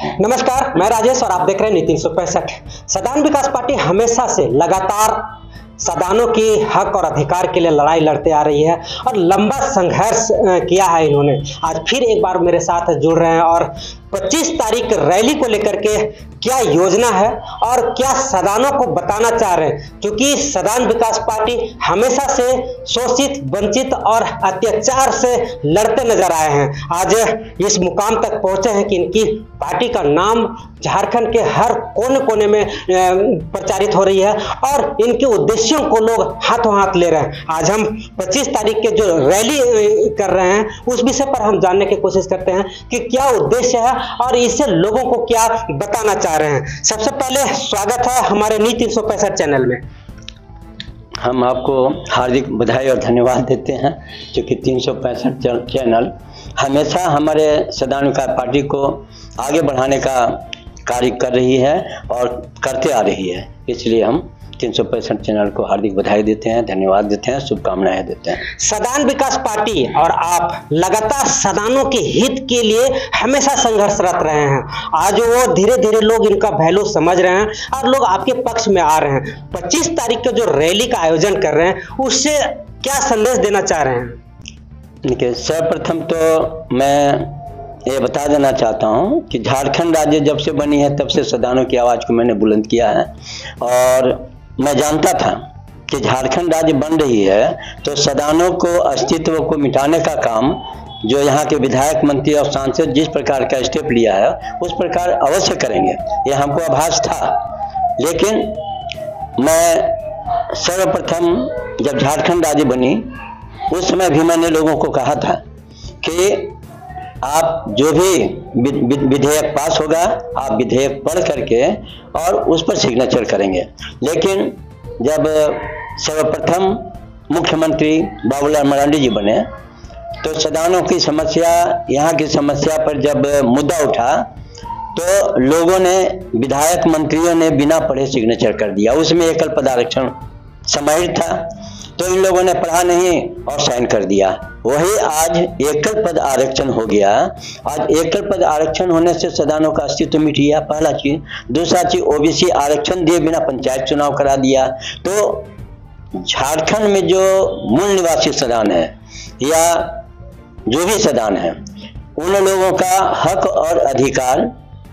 नमस्कार, मैं राजेश और आप देख रहे हैं नीति 365। सदान विकास पार्टी हमेशा से लगातार सदानों की हक और अधिकार के लिए लड़ाई लड़ते आ रही है और लंबा संघर्ष किया है इन्होंने। आज फिर एक बार मेरे साथ जुड़ रहे हैं और 25 तारीख रैली को लेकर के क्या योजना है और क्या सदानों को बताना चाह रहे हैं, क्योंकि सदान विकास पार्टी हमेशा से शोषित, वंचित और अत्याचार से लड़ते नजर आए हैं। आज इस मुकाम तक पहुंचे हैं कि इनकी पार्टी का नाम झारखंड के हर कोने कोने में प्रचारित हो रही है और इनके उद्देश्यों को लोग हाथों हाथ ले रहे हैं। आज हम 25 तारीख के जो रैली कर रहे हैं उस विषय पर हम जानने की कोशिश करते हैं कि क्या उद्देश्य है और इससे लोगों को क्या बताना चाह रहे हैं। सबसे पहले स्वागत है हमारे नीति 365 चैनल में। हम आपको हार्दिक बधाई और धन्यवाद देते हैं, क्योंकि 365 चैनल हमेशा हमारे सदान विकास पार्टी को आगे बढ़ाने का कार्य कर रही है और करते आ रही है। इसलिए हम 365 चैनल को हार्दिक बधाई देते हैं, धन्यवाद देते हैं, शुभकामनाएं देते हैं। सदान विकास पार्टी और आप लगातार सदानों के हित के लिए हमेशा संघर्षरत रहे हैं। आज वो धीरे धीरे लोग इनका वैल्यू समझ रहे हैं और लोग आपके पक्ष में आ रहे हैं। 25 तारीख को जो रैली का आयोजन कर रहे हैं उससे क्या संदेश देना चाह रहे हैं? देखिए, सर्वप्रथम तो मैं ये बता देना चाहता हूँ कि झारखंड राज्य जब से बनी है तब से सदानों की आवाज़ को मैंने बुलंद किया है और मैं जानता था कि झारखंड राज्य बन रही है तो सदानों को अस्तित्व को मिटाने का काम जो यहाँ के विधायक, मंत्री और सांसद जिस प्रकार का स्टेप लिया है उस प्रकार अवश्य करेंगे, यह हमको आभास था। लेकिन मैं सर्वप्रथम जब झारखंड राज्य बनी उस समय भी मैंने लोगों को कहा था कि आप जो भी विधेयक पास होगा आप विधेयक पढ़ करके और उस पर सिग्नेचर करेंगे। लेकिन जब सर्वप्रथम मुख्यमंत्री बाबूलाल मरांडी जी बने तो सदानों की समस्या, यहाँ की समस्या पर जब मुद्दा उठा तो लोगों ने, विधायक मंत्रियों ने बिना पढ़े सिग्नेचर कर दिया। उसमें एकल पद आरक्षण समाहित था तो इन लोगों ने पढ़ा नहीं और साइन कर दिया। वही आज एकल पद आरक्षण हो गया। आज एकल पद आरक्षण होने से सदानों का अस्तित्व मिट गया, पहला चीज। दूसरा चीज, ओबीसी आरक्षण दिए बिना पंचायत चुनाव करा दिया। तो झारखंड में जो मूल निवासी सदान है या जो भी सदान है उन लोगों का हक और अधिकार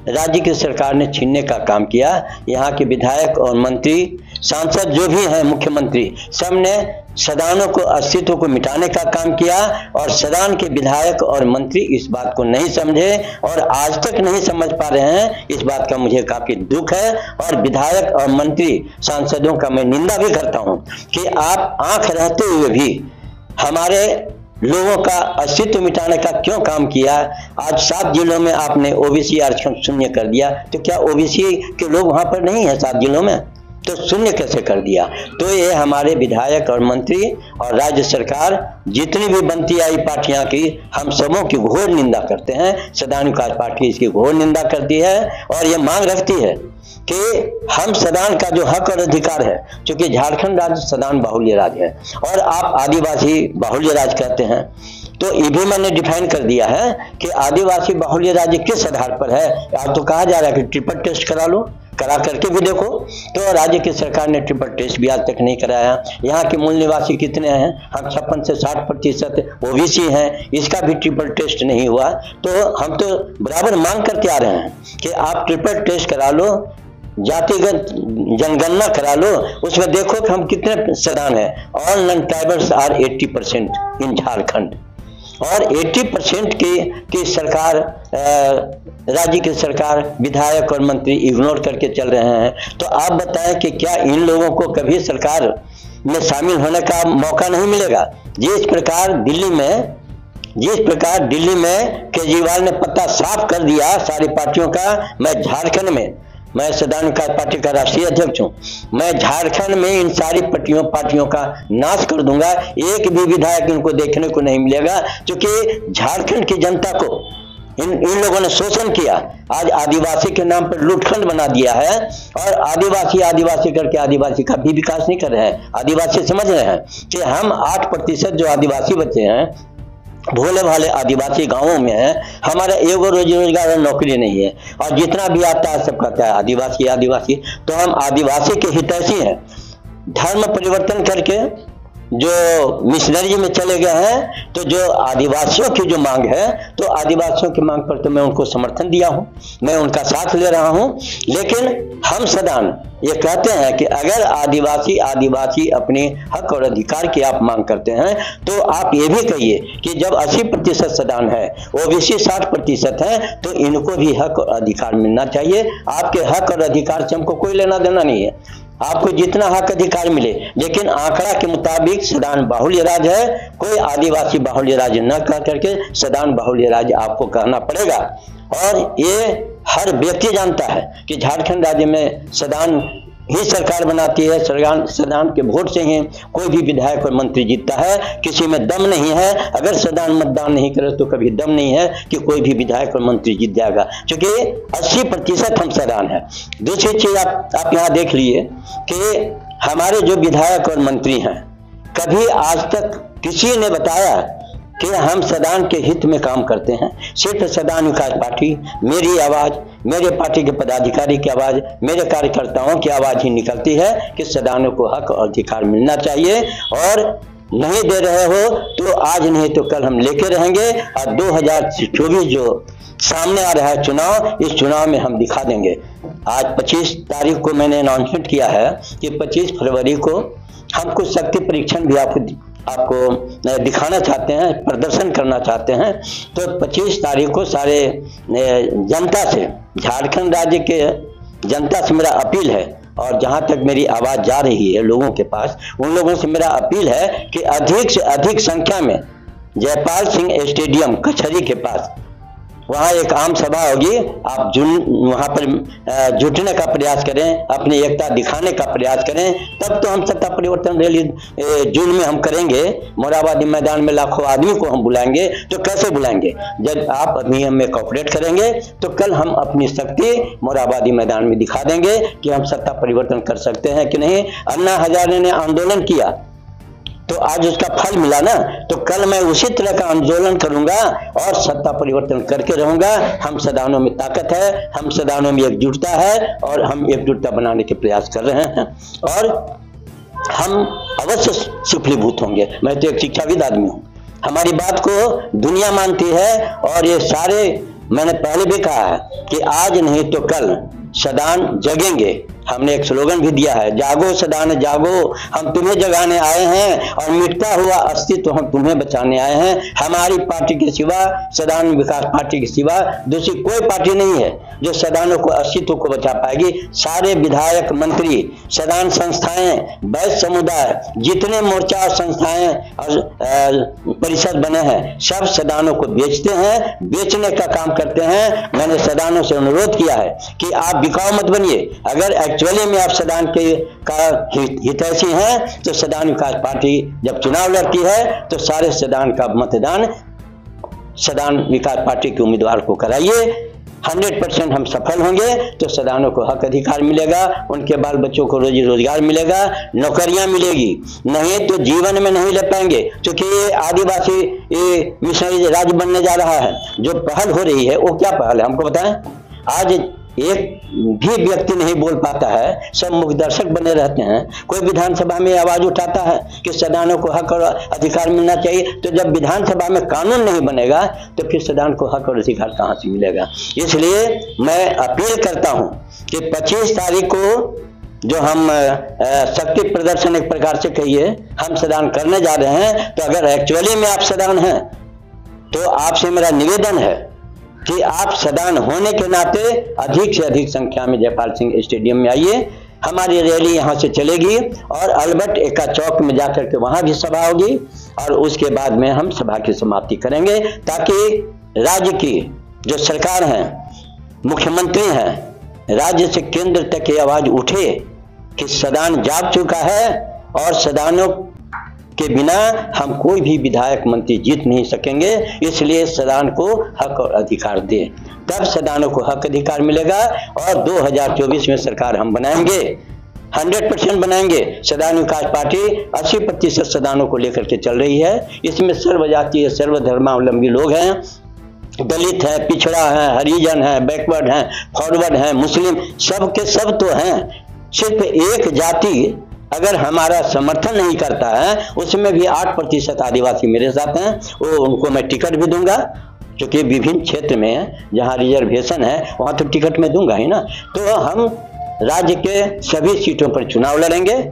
राज्य की सरकार ने छीनने का काम किया। यहाँ के विधायक और मंत्री, सांसद जो भी हैं, मुख्यमंत्री, सब ने सदानों को अस्तित्व को मिटाने का काम किया और सदान के विधायक और मंत्री इस बात को नहीं समझे और आज तक नहीं समझ पा रहे हैं। इस बात का मुझे काफी दुख है और विधायक और मंत्री, सांसदों का मैं निंदा भी करता हूं कि आप आंख रहते हुए भी हमारे लोगों का अस्तित्व मिटाने का क्यों काम किया। आज 7 जिलों में आपने ओबीसी आरक्षण शून्य कर दिया, तो क्या ओबीसी के लोग वहां पर नहीं है 7 जिलों में? तो शून्य कैसे कर दिया? तो ये हमारे विधायक और मंत्री और राज्य सरकार जितनी भी बनती आई पार्टियां की, हम सबों की घोर निंदा करते हैं। सदान विकास पार्टी इसकी घोर निंदा करती है और ये मांग रखती है कि हम सदान का जो हक और अधिकार है, क्योंकि झारखंड राज्य सदान बाहुल्य राज्य है और आप आदिवासी बाहुल्य राज्य कहते हैं, तो ये भी मैंने डिफाइन कर दिया है कि आदिवासी बाहुल्य राज्य किस आधार पर है। आप तो कहा जा रहा है कि ट्रिपल टेस्ट करा लो, करा करके भी देखो। तो राज्य की सरकार ने ट्रिपल टेस्ट भी आज तक नहीं कराया। यहाँ के मूल निवासी कितने हैं? हम 56 से 60% ओबीसी हैं, इसका भी ट्रिपल टेस्ट नहीं हुआ। तो हम तो बराबर मांग करके आ रहे हैं कि आप ट्रिपल टेस्ट करा लो, जातिगत जनगणना करा लो, उसमें देखो कि हम कितने सदान हैं। ऑल नॉन ट्राइबल्स आर 80% इन झारखंड और 80% की सरकार, राज्य की सरकार, विधायक और मंत्री इग्नोर करके चल रहे हैं। तो आप बताएं कि क्या इन लोगों को कभी सरकार में शामिल होने का मौका नहीं मिलेगा? जिस प्रकार दिल्ली में केजरीवाल ने पत्ता साफ कर दिया सारी पार्टियों का, मैं सदान विकास पार्टी का राष्ट्रीय अध्यक्ष हूं, मैं झारखंड में इन सारी पार्टियों का नाश कर दूंगा। एक भी विधायक इनको देखने को नहीं मिलेगा, क्योंकि झारखंड की जनता को इन लोगों ने शोषण किया। आज आदिवासी के नाम पर लूटखंड बना दिया है और आदिवासी करके आदिवासी का भी विकास नहीं कर रहे हैं। आदिवासी समझ रहे हैं कि हम 8% जो आदिवासी बच्चे हैं भोले भाले आदिवासी गांवों में है, हमारा एगो रोजी रोजगार और नौकरी नहीं है, और जितना भी आता है सब कहता है आदिवासी आदिवासी। तो हम आदिवासी के हितैषी हैं। धर्म परिवर्तन करके जो मिशनरी में चले गए हैं, तो जो आदिवासियों की जो मांग है, तो आदिवासियों की मांग पर तो मैं उनको समर्थन दिया हूं, मैं उनका साथ ले रहा हूं। लेकिन हम सदान ये कहते हैं कि अगर आदिवासी अपने हक और अधिकार की आप मांग करते हैं, तो आप ये भी कहिए कि जब 80% सदान है, ओबीसी 60% है, तो इनको भी हक और अधिकार मिलना चाहिए। आपके हक और अधिकार से हमको कोई लेना देना नहीं है, आपको जितना हक अधिकार मिले, लेकिन आंकड़ा के मुताबिक सदान बाहुल्य राज है। कोई आदिवासी बाहुल्य राज न कह करके सदान बाहुल्य राज आपको कहना पड़ेगा। और ये हर व्यक्ति जानता है कि झारखंड राज्य में सदान ही सरकार बनाती है, सदान के वोट से ही कोई भी विधायक और मंत्री जीतता है। किसी में दम नहीं है, अगर सदान मतदान नहीं करे तो कभी दम नहीं है कि कोई भी विधायक और मंत्री जीत जाएगा, क्योंकि 80% हम सदान है। दूसरी चीज आप यहाँ देख लिए कि हमारे जो विधायक और मंत्री हैं, कभी आज तक किसी ने बताया कि हम सदान के हित में काम करते हैं। सिर्फ सदान विकास पार्टी, मेरी आवाज, मेरे पार्टी के पदाधिकारी की आवाज, मेरे कार्यकर्ताओं की आवाज ही निकलती है कि सदानों को हक और अधिकार मिलना चाहिए, और नहीं दे रहे हो तो आज नहीं तो कल हम लेके रहेंगे। और 2024 जो सामने आ रहा है चुनाव, इस चुनाव में हम दिखा देंगे। आज 25 तारीख को मैंने अनाउंसमेंट किया है कि 25 फरवरी को हम कुछ शक्ति परीक्षण भी आपको दिखाना चाहते हैं, प्रदर्शन करना चाहते हैं। तो 25 तारीख को सारे जनता से, झारखंड राज्य के जनता से मेरा अपील है, और जहां तक मेरी आवाज जा रही है लोगों के पास, उन लोगों से मेरा अपील है कि अधिक से अधिक संख्या में जयपाल सिंह स्टेडियम कचहरी के पास वहाँ एक आम सभा होगी, आप वहाँ पर जुटने का प्रयास करें, अपनी एकता दिखाने का प्रयास करें, तब तो हम सत्ता परिवर्तन रैली जून में हम करेंगे। मोराबादी मैदान में लाखों आदमी को हम बुलाएंगे, तो कैसे बुलाएंगे? जब आप अभी हमें कोऑपरेट करेंगे तो कल हम अपनी शक्ति मोराबादी मैदान में दिखा देंगे कि हम सत्ता परिवर्तन कर सकते हैं कि नहीं। अन्ना हजारे ने आंदोलन किया तो आज उसका फल मिला ना, तो कल मैं उसी तरह का आंदोलन करूंगा और सत्ता परिवर्तन करके रहूंगा। हम सदानों में ताकत है, हम सदानों में एकजुटता है, और हम एकजुटता बनाने के प्रयास कर रहे हैं, और हम अवश्य सफलीभूत होंगे। मैं तो एक शिक्षाविद आदमी हूँ, हमारी बात को दुनिया मानती है, और ये सारे, मैंने पहले भी कहा है कि आज नहीं तो कल सदान जगेंगे। हमने एक स्लोगन भी दिया है, जागो सदान जागो, हम तुम्हें जगाने आए हैं, और मिटता हुआ अस्तित्व हम तुम्हें बचाने आए हैं। हमारी पार्टी के सिवा, सदान विकास पार्टी के सिवा दूसरी कोई पार्टी नहीं है जो सदानों को, अस्तित्व को बचा पाएगी। सारे विधायक, मंत्री, सदान संस्थाएं, वैश्य समुदाय, जितने मोर्चा और संस्थाएं और परिषद बने हैं, सब सदानों को बेचते हैं, बेचने का काम करते हैं। मैंने सदानों से अनुरोध किया है कि आप बिकाऊ मत बनिए। अगर एक्चुअली में आप सदान के का हितैषी हैं, तो सदान विकास पार्टी जब चुनाव लड़ती है तो सारे सदान का मतदान सदान विकास पार्टी के उम्मीदवार को कराइए। 100% हम सफल होंगे तो सदानों को हक अधिकार मिलेगा, उनके बाल बच्चों को रोजी रोजगार मिलेगा, नौकरियां मिलेगी। नहीं तो जीवन में नहीं ले पाएंगे, क्योंकि ये आदिवासी ये मिशनरी राज्य बनने जा रहा है। जो पहल हो रही है वो क्या पहल है हमको बताएं। आज एक भी व्यक्ति नहीं बोल पाता है, सब मुख्य दर्शक बने रहते हैं। कोई विधानसभा में आवाज उठाता है कि सदानों को हक और अधिकार मिलना चाहिए, तो जब विधानसभा में कानून नहीं बनेगा तो फिर सदान को हक और अधिकार कहां से मिलेगा। इसलिए मैं अपील करता हूं कि 25 तारीख को जो हम शक्ति प्रदर्शन एक प्रकार से कहिए हम सदान करने जा रहे हैं, तो अगर एक्चुअली में आप सदान हैं तो आपसे मेरा निवेदन है कि आप सदान होने के नाते अधिक से अधिक संख्या में जयपाल सिंह स्टेडियम में आइए। हमारी रैली यहाँ से चलेगी और अल्बर्ट एक्का चौक में जाकर के वहाँ भी सभा होगी, और उसके बाद में हम सभा की समाप्ति करेंगे, ताकि राज्य की जो सरकार है, मुख्यमंत्री हैं, राज्य से केंद्र तक ये आवाज उठे कि सदान जाग चुका है, और सदानों के बिना हम कोई भी विधायक मंत्री जीत नहीं सकेंगे। इसलिए सदान को हक और अधिकार दे, तब सदानों को हक अधिकार मिलेगा, और 2024 में सरकार हम बनाएंगे। 100% बनाएंगे। सदान विकास पार्टी 80% सदानों को लेकर के चल रही है। इसमें सर्वजातीय सर्वधर्मावलंबी लोग हैं, दलित है, पिछड़ा है, हरिजन है, बैकवर्ड है, फॉरवर्ड है, मुस्लिम, सब के सब तो हैं। सिर्फ एक जाति अगर हमारा समर्थन नहीं करता है, उसमें भी 8% आदिवासी मेरे साथ हैं, वो उनको मैं टिकट भी दूंगा, क्योंकि विभिन्न क्षेत्र में जहां रिजर्वेशन है वहां तो टिकट मैं दूंगा ही ना। तो हम राज्य के सभी सीटों पर चुनाव लड़ेंगे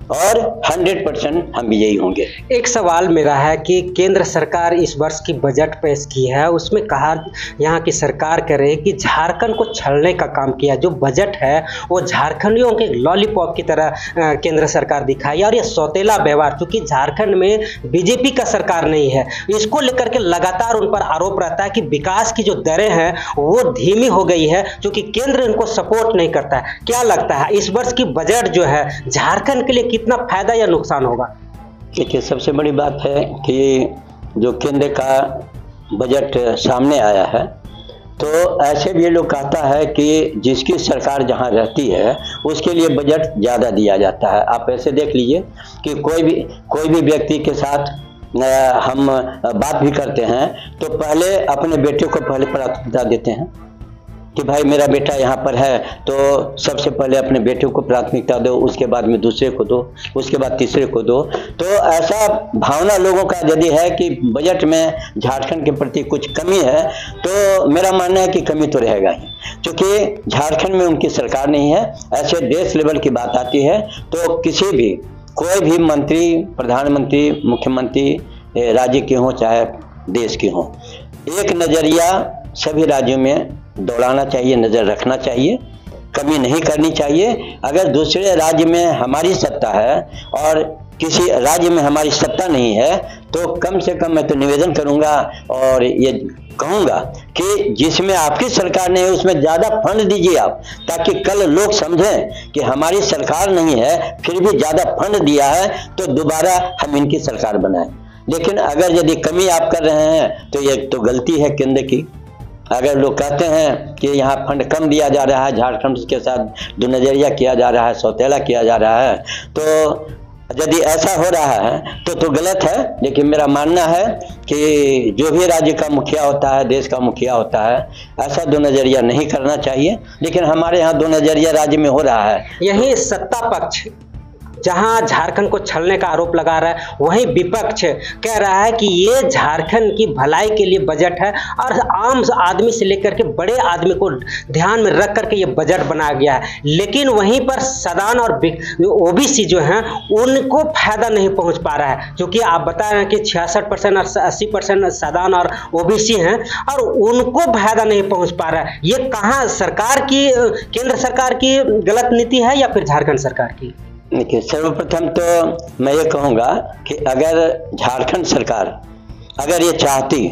और 100% हम विजयी होंगे। एक सवाल मेरा है कि केंद्र सरकार इस वर्ष की बजट पेश की है, उसमें कहा यहाँ की सरकार कह रही है कि झारखंड को छलने का काम किया। जो बजट है वो झारखंडियों के लॉलीपॉप की तरह केंद्र सरकार दिखाई, और ये सौतेला व्यवहार, चूंकि झारखंड में बीजेपी का सरकार नहीं है, इसको लेकर के लगातार उन पर आरोप रहता है कि विकास की जो दरें हैं वो धीमी हो गई है, क्योंकि केंद्र इनको सपोर्ट नहीं करता है। क्या लगता है इस वर्ष की बजट जो है झारखंड के लिए कितना फायदा या नुकसान होगा? देखिए, सबसे बड़ी बात है कि जो केंद्र का बजट सामने आया है, तो ऐसे भी लोग कहता है कि जिसकी सरकार जहां रहती है उसके लिए बजट ज़्यादा दिया जाता है। आप ऐसे देख लीजिए कि कोई भी व्यक्ति के साथ हम बात भी करते हैं तो पहले अपने बेटे को पहले प्राथमिकता देते हैं कि भाई मेरा बेटा यहाँ पर है, तो सबसे पहले अपने बेटे को प्राथमिकता दो, उसके बाद में दूसरे को दो, उसके बाद तीसरे को दो। तो ऐसा भावना लोगों का यदि है कि बजट में झारखंड के प्रति कुछ कमी है, तो मेरा मानना है कि कमी तो रहेगा ही, क्योंकि झारखंड में उनकी सरकार नहीं है। ऐसे देश लेवल की बात आती है तो किसी भी कोई भी मंत्री, प्रधानमंत्री, मुख्यमंत्री राज्य के हों चाहे देश के हों, एक नज़रिया सभी राज्यों में दौड़ाना चाहिए, नज़र रखना चाहिए, कमी नहीं करनी चाहिए। अगर दूसरे राज्य में हमारी सत्ता है और किसी राज्य में हमारी सत्ता नहीं है, तो कम से कम मैं तो निवेदन करूंगा और ये कहूंगा कि जिसमें आपकी सरकार नहीं है उसमें ज़्यादा फंड दीजिए आप, ताकि कल लोग समझें कि हमारी सरकार नहीं है फिर भी ज़्यादा फंड दिया है तो दोबारा हम इनकी सरकार बनाएं। लेकिन अगर यदि कमी आप कर रहे हैं तो ये तो गलती है केंद्र की। अगर लोग कहते हैं कि यहाँ फंड कम दिया जा रहा है, झारखंड के साथ दुनजरिया किया जा रहा है, सौतेला किया जा रहा है, तो यदि ऐसा हो रहा है तो गलत है। लेकिन मेरा मानना है कि जो भी राज्य का मुखिया होता है, देश का मुखिया होता है, ऐसा दुनजरिया नहीं करना चाहिए। लेकिन हमारे यहाँ दुनजरिया राज्य में हो रहा है। यही सत्ता पक्ष जहां झारखंड को छलने का आरोप लगा रहा है, वहीं विपक्ष कह रहा है कि ये झारखंड की भलाई के लिए बजट है और आम आदमी से लेकर के बड़े आदमी को ध्यान में रख करके ये बजट बनाया गया है। लेकिन वहीं पर सदान और ओबीसी जो हैं उनको फायदा नहीं पहुंच पा रहा है, क्योंकि आप बता रहे हैं कि 66% और 80% सदान और ओबीसी हैं और उनको फायदा नहीं पहुंच पा रहा है। ये कहाँ सरकार की, केंद्र सरकार की गलत नीति है या फिर झारखंड सरकार की? देखिए, सर्वप्रथम तो मैं ये कहूँगा कि अगर झारखंड सरकार अगर ये चाहती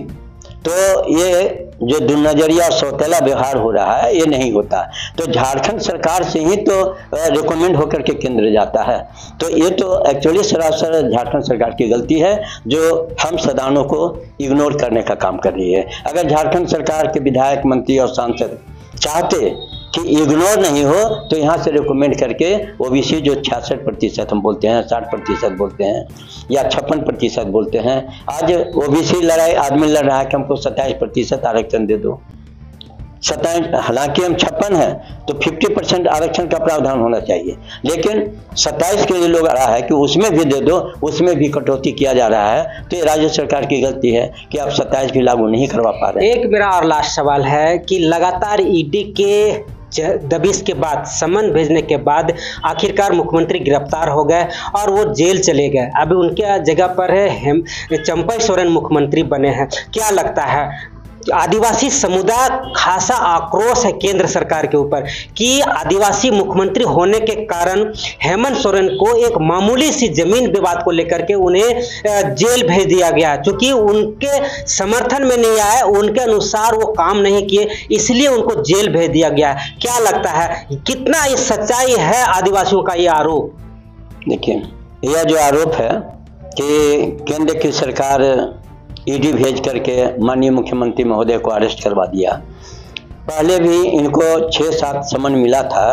तो ये जो दुनजरिया और सौतेला व्यवहार हो रहा है ये नहीं होता। तो झारखंड सरकार से ही तो रिकमेंड होकर के केंद्र जाता है। तो ये तो एक्चुअली सरासर झारखंड सरकार की गलती है जो हम सदानों को इग्नोर करने का काम कर रही है। अगर झारखंड सरकार के विधायक, मंत्री और सांसद चाहते कि इग्नोर नहीं हो तो यहाँ से रिकमेंड करके ओबीसी जो 66% हम बोलते हैं, 60% बोलते हैं या 56% बोलते हैं, आज ओबीसी लड़ाई आदमी लड़ रहा है कि हमको 27% आरक्षण दे दो। 27, हालांकि हम 56 हैं तो 50% आरक्षण का प्रावधान होना चाहिए, लेकिन 27 के लिए लोग आ रहा है कि उसमें भी दे दो, उसमें भी कटौती किया जा रहा है। तो ये राज्य सरकार की गलती है कि आप 27 भी लागू नहीं करवा पा रहे हैं। एक मेरा और लास्ट सवाल है कि लगातार ईडी के दबिश के बाद, समन भेजने के बाद आखिरकार मुख्यमंत्री गिरफ्तार हो गए और वो जेल चले गए। अभी उनके जगह पर है चंपई सोरेन मुख्यमंत्री बने हैं। क्या लगता है आदिवासी समुदाय खासा आक्रोश है केंद्र सरकार के ऊपर कि आदिवासी मुख्यमंत्री होने के कारण हेमंत सोरेन को एक मामूली सी जमीन विवाद को लेकर के उन्हें जेल भेज दिया गया, क्योंकि उनके समर्थन में नहीं आए, उनके अनुसार वो काम नहीं किए, इसलिए उनको जेल भेज दिया गया। क्या लगता है कितना ये सच्चाई है आदिवासियों का ये आरोप? देखिए, यह जो आरोप है कि केंद्र की सरकार ईडी भेज करके माननीय मुख्यमंत्री महोदय को अरेस्ट करवा दिया, पहले भी इनको 6-7 समन मिला था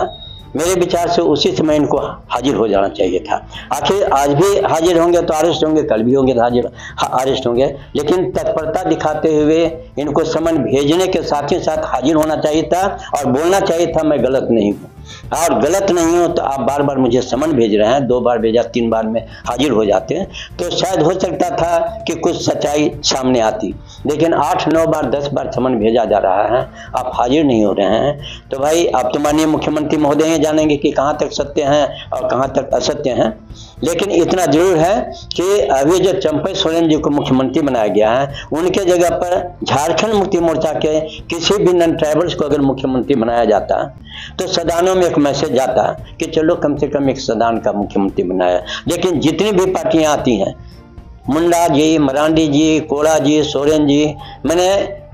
मेरे विचार से उसी समय इनको हाजिर हो जाना चाहिए था। आखिर आज भी हाजिर होंगे तो अरेस्ट होंगे, कल भी होंगे तो अरेस्ट होंगे, लेकिन तत्परता दिखाते हुए इनको समन भेजने के साथ ही साथ हाजिर होना चाहिए था और बोलना चाहिए था मैं गलत नहीं हूँ, और गलत नहीं हो तो आप बार बार मुझे समन भेज रहे हैं, 2 बार भेजा 3 बार में हाजिर हो जाते हैं तो शायद हो सकता था कि कुछ सच्चाई सामने आती। लेकिन 8, 9 बार 10 बार समन भेजा जा रहा है, आप हाजिर नहीं हो रहे हैं, तो भाई आप तो माननीय मुख्यमंत्री महोदय जानेंगे कि कहाँ तक सत्य हैं और कहाँ तक असत्य हैं। लेकिन इतना जरूर है कि अभी जो चंपई सोरेन जी को मुख्यमंत्री बनाया गया है, उनके जगह पर झारखंड मुक्ति मोर्चा के किसी भी नॉन ट्राइबल्स को अगर मुख्यमंत्री बनाया जाता तो सदनों में एक मैसेज जाता कि चलो कम से कम एक सदन का मुख्यमंत्री बनाया। लेकिन जितनी भी पार्टियां आती हैं, मुंडा जी, मरांडी जी, कोड़ा जी, सोरेन जी, मैंने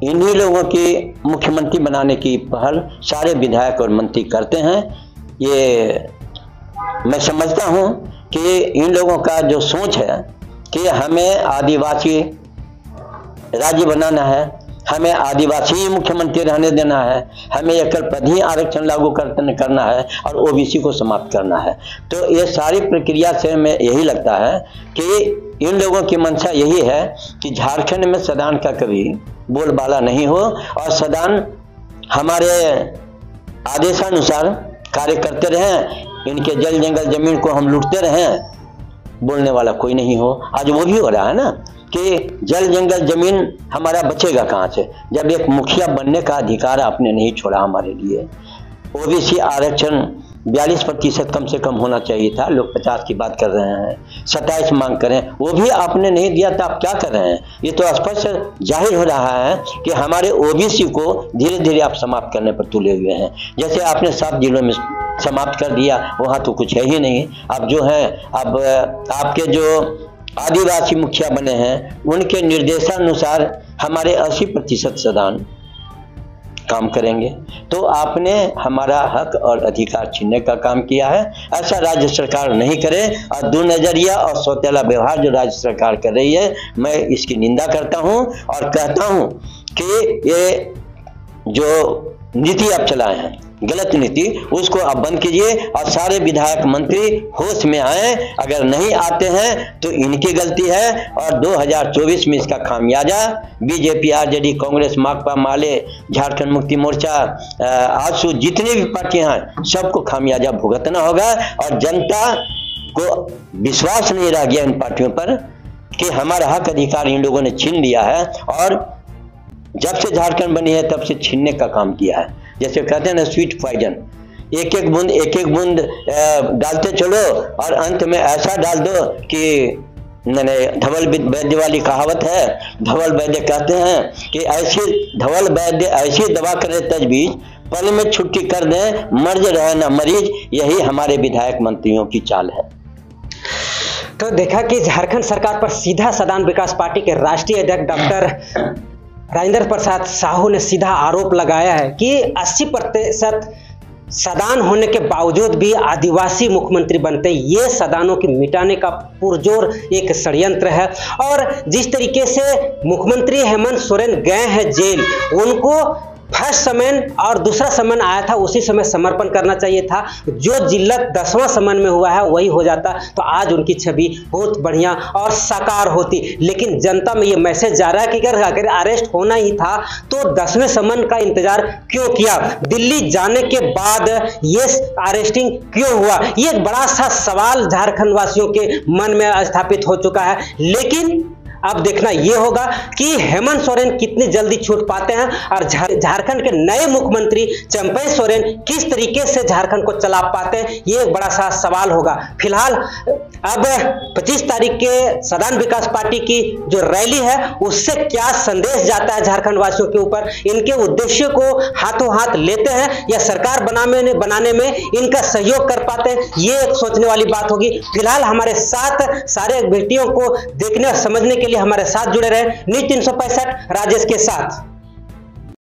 इन्हीं लोगों की मुख्यमंत्री बनाने की पहल सारे विधायक और मंत्री करते हैं। ये मैं समझता हूं कि इन लोगों का जो सोच है कि हमें आदिवासी राज्य बनाना है, हमें आदिवासी मुख्यमंत्री रहने देना है, हमें एकल पद आरक्षण लागू करना है और ओबीसी को समाप्त करना है। तो ये सारी प्रक्रिया से मैं यही लगता है कि इन लोगों की मंशा यही है कि झारखंड में सदन का कभी बोलबाला नहीं हो और सदन हमारे आदेशानुसार कार्य करते रहें, इनके जल जंगल जमीन को हम लूटते रहें, बोलने वाला कोई नहीं हो। आज वो भी हो रहा है ना कि जल जंगल जमीन हमारा बचेगा कहाँ से, जब एक मुखिया बनने का अधिकार आपने नहीं छोड़ा हमारे लिए। ओबीसी आरक्षण 42% कम से कम होना चाहिए था, लोग 50 की बात कर रहे हैं, 27 मांग करें, वो भी आपने नहीं दिया तो आप क्या कर रहे हैं। ये तो स्पष्ट जाहिर हो रहा है कि हमारे ओबीसी को धीरे धीरे आप समाप्त करने पर तुले हुए हैं। जैसे आपने 7 जिलों में समाप्त कर दिया, वहाँ तो कुछ है ही नहीं। अब जो है, अब आपके जो आदिवासी मुखिया बने हैं उनके निर्देशानुसार हमारे 80% सदन काम करेंगे। तो आपने हमारा हक और अधिकार छीनने का काम किया है। ऐसा राज्य सरकार नहीं करे और दुनजरिया और सौतेला व्यवहार जो राज्य सरकार कर रही है, मैं इसकी निंदा करता हूं और कहता हूं कि ये जो नीति आप चलाए हैं, गलत नीति, उसको आप बंद कीजिए और सारे विधायक मंत्री होश में आए। अगर नहीं आते हैं तो इनकी गलती है और 2024 में इसका खामियाजा बीजेपी, आरजेडी, कांग्रेस, माकपा, माले, झारखंड मुक्ति मोर्चा, आजसू, जितनी भी पार्टियां हैं सबको खामियाजा भुगतना होगा। और जनता को विश्वास नहीं रह गया इन पार्टियों पर कि हमारा हक अधिकार इन लोगों ने छीन लिया है और जब से झारखंड बनी है तब से छीनने का काम किया है। जैसे कहते हैं ना, स्वीट पॉइजन, एक एक बूंद डालते चलो और अंत में ऐसा डाल दो कि मैंने धवल वैद्य वाली कहावत है, धवल वैद्य कहते हैं कि ऐसी धवल वैद्य ऐसी दवा करे तजवीज, पल में छुट्टी कर दें, मर्ज रहे ना मरीज। यही हमारे विधायक मंत्रियों की चाल है। तो देखा कि झारखंड सरकार पर सीधा सदान विकास पार्टी के राष्ट्रीय अध्यक्ष डॉक्टर राजेंद्र प्रसाद साहू ने सीधा आरोप लगाया है कि 80% सदान होने के बावजूद भी आदिवासी मुख्यमंत्री बनते, ये सदानों की मिटाने का पुरजोर एक षड्यंत्र है। और जिस तरीके से मुख्यमंत्री हेमंत सोरेन गए हैं जेल, उनको फर्स्ट समन और दूसरा समन आया था उसी समय समर्पण करना चाहिए था। जो जिल्लत 10वां समन में हुआ है वही हो जाता तो आज उनकी छवि बहुत बढ़िया और साकार होती। लेकिन जनता में ये मैसेज जा रहा है कि अगर अरेस्ट होना ही था तो 10वें समन का इंतजार क्यों किया, दिल्ली जाने के बाद ये अरेस्टिंग क्यों हुआ। ये एक बड़ा सा सवाल झारखंड वासियों के मन में स्थापित हो चुका है। लेकिन अब देखना यह होगा कि हेमंत सोरेन कितनी जल्दी छूट पाते हैं और झारखंड के नए मुख्यमंत्री चंपई सोरेन किस तरीके से झारखंड को चला पाते हैं, ये एक बड़ा सा सवाल होगा। फिलहाल अब 25 तारीख के सदान विकास पार्टी की जो रैली है उससे क्या संदेश जाता है झारखंड वासियों के ऊपर, इनके उद्देश्य को हाथों हाथ लेते हैं या सरकार बनाने में इनका सहयोग कर पाते हैं, ये एक सोचने वाली बात होगी। फिलहाल हमारे साथ सारे वीडियो को देखने और समझने के लिए हमारे साथ जुड़े रहे। न्यूज़ 365 राजेश के साथ।